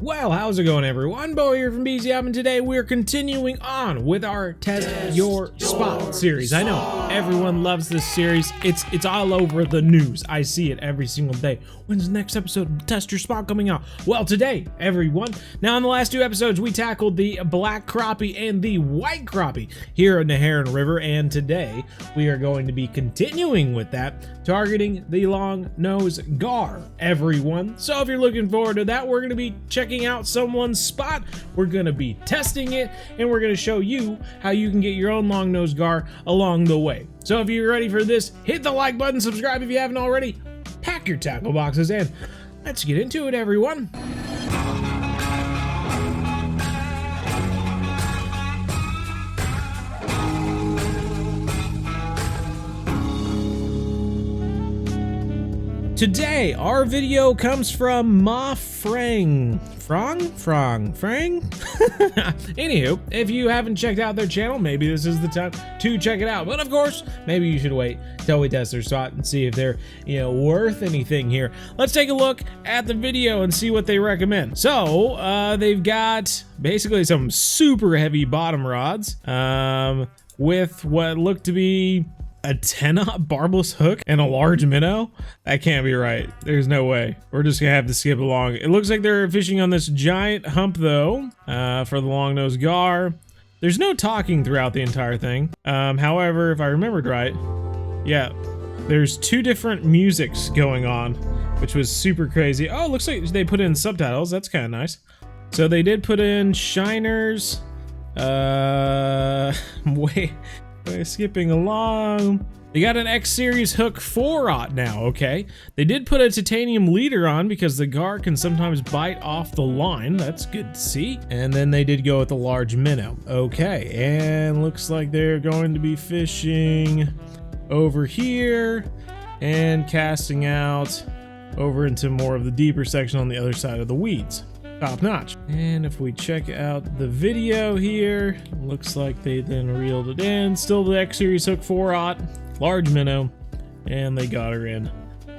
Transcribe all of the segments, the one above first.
Well, how's it going, everyone? Bo here from BZ and today we're continuing on with our Test Your Spot series. I know everyone loves this series. It's all over the news. I see it every single day. When's the next episode of Test Your Spot coming out? Well, today, everyone. Now, in the last two episodes, we tackled the black crappie and the white crappie here at Neherrin River, and today we are going to be continuing with that, targeting the Longnose Gar, everyone. So if you're looking forward to that, we're going to be checking out someone's spot, we're going to be testing it, and we're going to show you how you can get your own Longnose Gar along the way. So if you're ready for this, hit the like button, subscribe if you haven't already, pack your tackle boxes, and let's get into it, everyone. Today, our video comes from Ma Frang. Anywho, if you haven't checked out their channel, maybe this is the time to check it out. But of course, maybe you should wait till we test their spot and see if they're, worth anything here. Let's take a look at the video and see what they recommend. So, they've got basically some super heavy bottom rods, with what look to be a 10-aught barbless hook and a large minnow? That can't be right. There's no way. We're just gonna have to skip along. It looks like they're fishing on this giant hump though, for the Longnose Gar. There's no talking throughout the entire thing. However, if I remembered right, yeah, there's two different musics going on, which was super crazy. Oh, it looks like they put in subtitles. That's kind of nice. So they did put in shiners. We're skipping along. They got an X series hook 4-aught now, okay. They did put a titanium leader on because the gar can sometimes bite off the line. That's good to see. And then they did go with the large minnow. Okay, and looks like they're going to be fishing over here and casting out over into more of the deeper section on the other side of the weeds. Top notch. And if we check out the video here, looks like they then reeled it in. Still the X series hook 4-aught, large minnow, and they got her in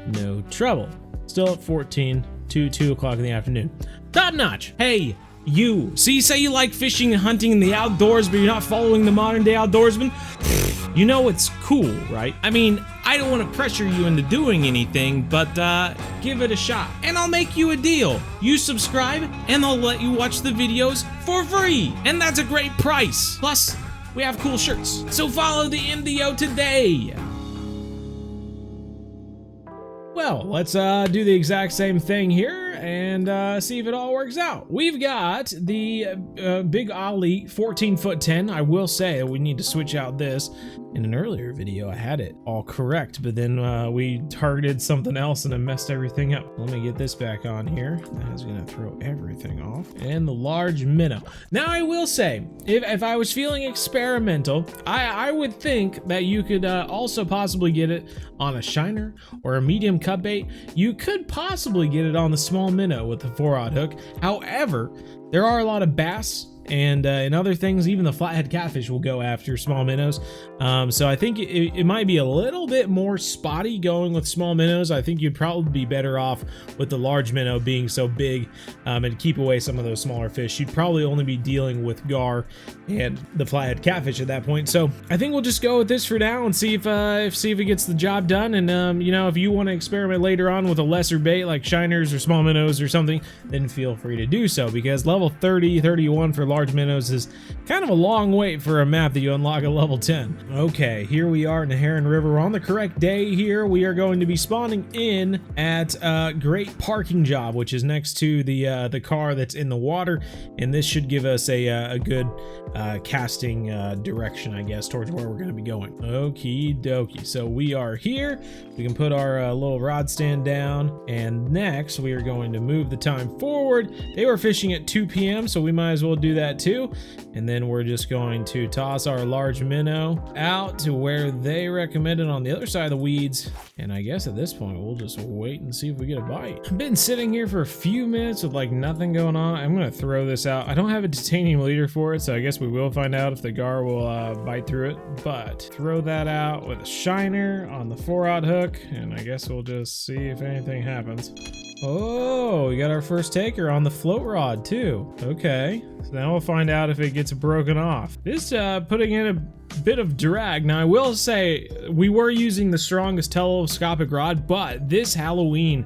no trouble. Still at 14 to 2 o'clock in the afternoon. Top notch. Hey, you. So you say you like fishing and hunting in the outdoors, but you're not following the modern day outdoorsman? You know it's cool, right? I mean, I don't want to pressure you into doing anything, but give it a shot. And I'll make you a deal. You subscribe, and I'll let you watch the videos for free. And that's a great price. Plus, we have cool shirts. So follow the MDO today. Well, let's do the exact same thing here and see if it all works out. We've got the Big Ollie 14'10". I will say we need to switch out this. In an earlier video, I had it all correct, but then we targeted something else and it messed everything up. Let me get this back on here. That is gonna throw everything off. And the large minnow. Now I will say, if I was feeling experimental, I would think that you could also possibly get it on a shiner or a medium cut bait. You could possibly get it on the small minnow with the 4-aught hook. However, there are a lot of bass and other things, even the flathead catfish will go after small minnows. So I think it might be a little bit more spotty going with small minnows. I think you'd probably be better off with the large minnow being so big and keep away some of those smaller fish. You'd probably only be dealing with gar and the flathead catfish at that point. So I think we'll just go with this for now and see if it gets the job done. And if you want to experiment later on with a lesser bait like shiners or small minnows or something, then feel free to do so, because level 30, 31 for large minnows is kind of a long wait for a map that you unlock at level 10. Okay, here we are in the Neherrin River. We're on the correct day here. We are going to be spawning in at Great Parking Job, which is next to the car that's in the water, and this should give us a good casting direction, I guess, towards where we're going to be going. Okie dokie. So we are here. We can put our little rod stand down, and next we are going to move the time forward. They were fishing at 2 p.m., so we might as well do that too. And then we're just going to toss our large minnow out to where they recommended on the other side of the weeds. And I guess at this point, we'll just wait and see if we get a bite. I've been sitting here for a few minutes with like nothing going on. I'm gonna throw this out. I don't have a titanium leader for it, so I guess we will find out if the gar will bite through it. But throw that out with a shiner on the 4-aught hook, and I guess we'll just see if anything happens. Oh, we got our first taker on the float rod too. Okay, so now we'll find out if it gets broken off. This putting in a bit of drag. Now I will say we were using the strongest telescopic rod, but this Happy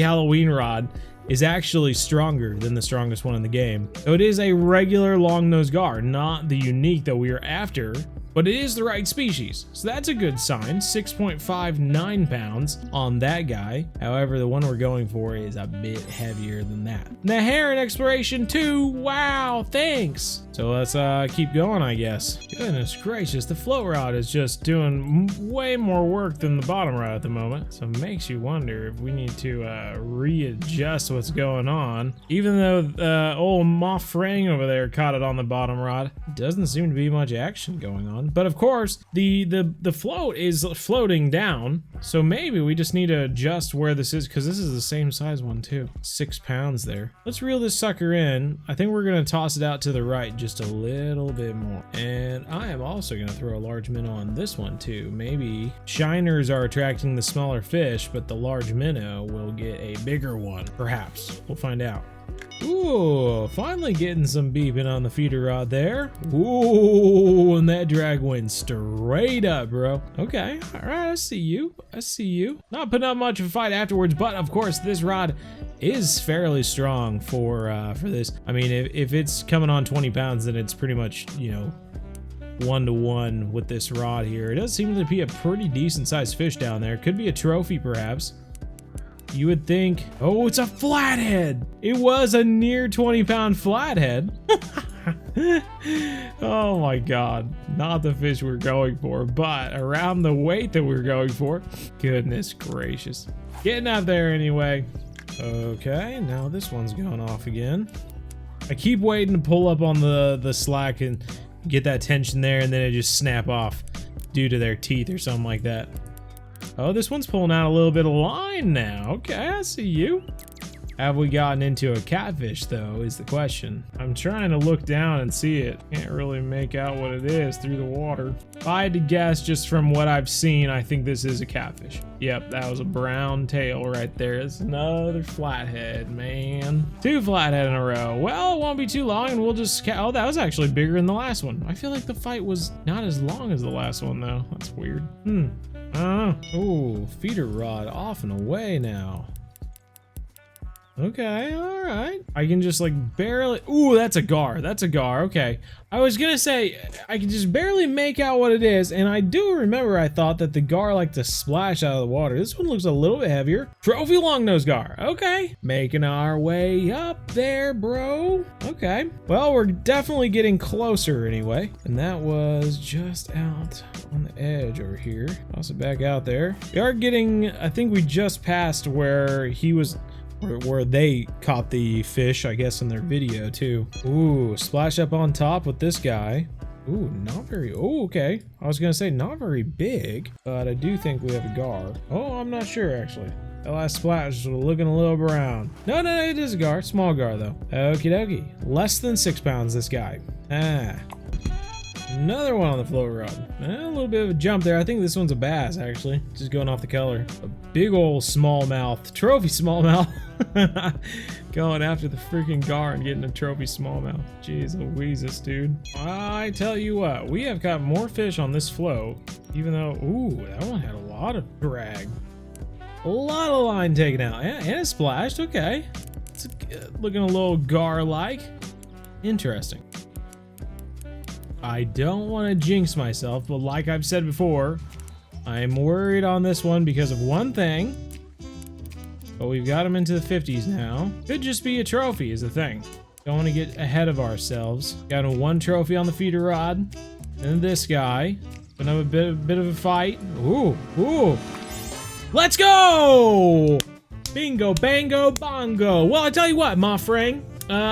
Halloween rod is actually stronger than the strongest one in the game. So it is a regular Longnose Gar, not the unique that we are after, but it is the right species. So that's a good sign. 6.59 pounds on that guy. However, the one we're going for is a bit heavier than that. Neherrin Exploration 2, wow, thanks. So let's keep going, I guess. Goodness gracious, the float rod is just doing way more work than the bottom rod at the moment. So it makes you wonder if we need to readjust what's going on. Even though old Neherrin over there caught it on the bottom rod, doesn't seem to be much action going on. But of course, the float is floating down, so maybe we just need to adjust where this is, because this is the same size one too. 6 pounds there. Let's reel this sucker in. I think we're gonna toss it out to the right just a little bit more. And I am also gonna throw a large minnow on this one too. Maybe shiners are attracting the smaller fish, but the large minnow will get a bigger one. Perhaps. We'll find out. Ooh, finally getting some beeping on the feeder rod there. Ooh, and that drag went straight up, bro. Okay, all right, I see you. I see you. Not putting up much of a fight afterwards, but of course, this rod is fairly strong for this. I mean, if it's coming on 20 pounds, then it's pretty much, you know, 1-to-1 with this rod here. It does seem to be a pretty decent sized fish down there. Could be a trophy, perhaps. You would think, oh, it's a flathead. It was a near 20-pound flathead. Oh my God, not the fish we're going for, but around the weight that we're going for. Goodness gracious. Getting out there anyway. Okay, now this one's going off again. I keep waiting to pull up on the slack and get that tension there, and then it just snap off due to their teeth or something like that. Oh, this one's pulling out a little bit of line now. Okay, I see you. Have we gotten into a catfish, though, is the question. I'm trying to look down and see it. Can't really make out what it is through the water. If I had to guess, just from what I've seen, I think this is a catfish. Yep, that was a brown tail right there. It's another flathead, man. 2 flathead in a row. Well, it won't be too long, and we'll just... Oh, that was actually bigger than the last one. I feel like the fight was not as long as the last one, though. That's weird. Oh, feeder rod off and away now. Okay, all right. I can just like barely... Ooh, that's a gar. That's a gar. Okay. I was gonna say, I can just barely make out what it is, and I do remember I thought that the gar liked to splash out of the water. This one looks a little bit heavier. Trophy Longnose Gar. Okay. Making our way up there, bro. Okay. Well, we're definitely getting closer anyway. And that was just out on the edge over here. Toss it back out there. We are getting... I think we just passed where he was... where they caught the fish, I guess, in their video too. Ooh, splash up on top with this guy. Ooh, not very... Oh, okay. I was gonna say not very big, but I do think we have a gar. Oh, I'm not sure, actually. That last splash was looking a little brown. No, it is a gar. Small gar, though. Okie dokie. Less than 6 pounds, this guy. Another one on the float rod. A little bit of a jump there. I think this one's a bass, actually. Just going off the color. A big old smallmouth. Trophy smallmouth. Going after the freaking gar and getting a trophy smallmouth. Jeez Louises, dude. I tell you what, we have got more fish on this float. Even though, ooh, that one had a lot of drag. A lot of line taken out. And it splashed. Okay. It's looking a little gar-like. Interesting. I don't want to jinx myself, but like I've said before, I'm worried on this one because of one thing. But we've got him into the 50s now. Could just be a trophy is the thing. Don't want to get ahead of ourselves. Got a 1 trophy on the feeder rod. And this guy. Gonna have a bit of a fight. Ooh. Let's go! Bingo, bango, bongo. Well, I tell you what, Neherrin.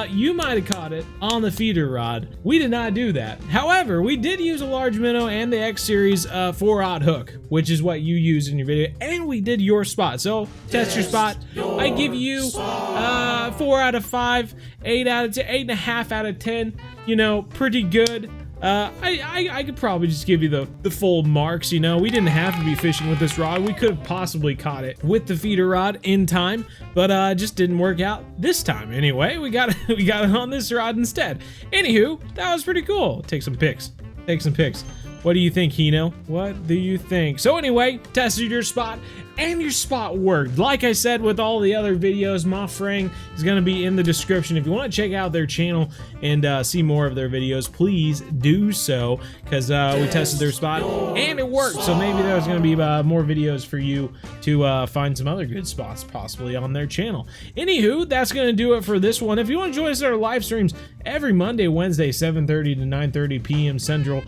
You might have caught it on the feeder rod. We did not do that. However, we did use a large minnow and the X Series 4-aught hook, which is what you used in your video, and we did your spot. So test your spot. I give you 4 out of 5, 8 out of 10, 8.5 out of 10. You know, pretty good. I could probably just give you the full marks, you know. We didn't have to be fishing with this rod. We could have possibly caught it with the feeder rod in time, but just didn't work out this time. Anyway, we got it on this rod instead. Anywho, that was pretty cool. Take some pics. Take some pics. What do you think, Hino? What do you think? So anyway, tested your spot, and your spot worked. Like I said with all the other videos, my frang is going to be in the description. If you want to check out their channel and see more of their videos, please do so, because we tested their spot and it worked. So maybe there's going to be more videos for you to find some other good spots possibly on their channel. Anywho, that's going to do it for this one. If you want to join us at our live streams every Monday, Wednesday, 7:30 to 9:30 p.m. Central,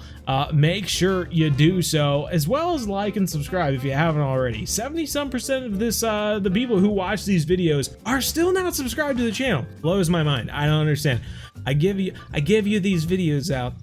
make sure you do so, as well as like and subscribe if you haven't already. 70-some% of this, the people who watch these videos are still not subscribed to the channel. Blows my mind. I don't understand. I give you these videos out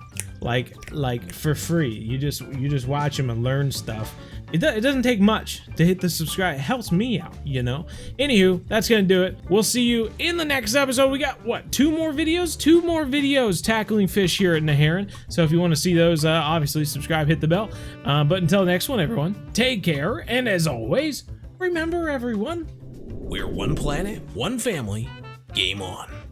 like for free. You just watch them and learn stuff. It doesn't take much to hit the subscribe. It helps me out, you know. Anywho, that's gonna do it. We'll see you in the next episode. We got what, 2 more videos? 2 more videos tackling fish here at Neherrin. So if you want to see those, obviously subscribe, hit the bell. But until the next one, everyone, take care, and as always, remember, everyone, we're one planet, one family. Game on.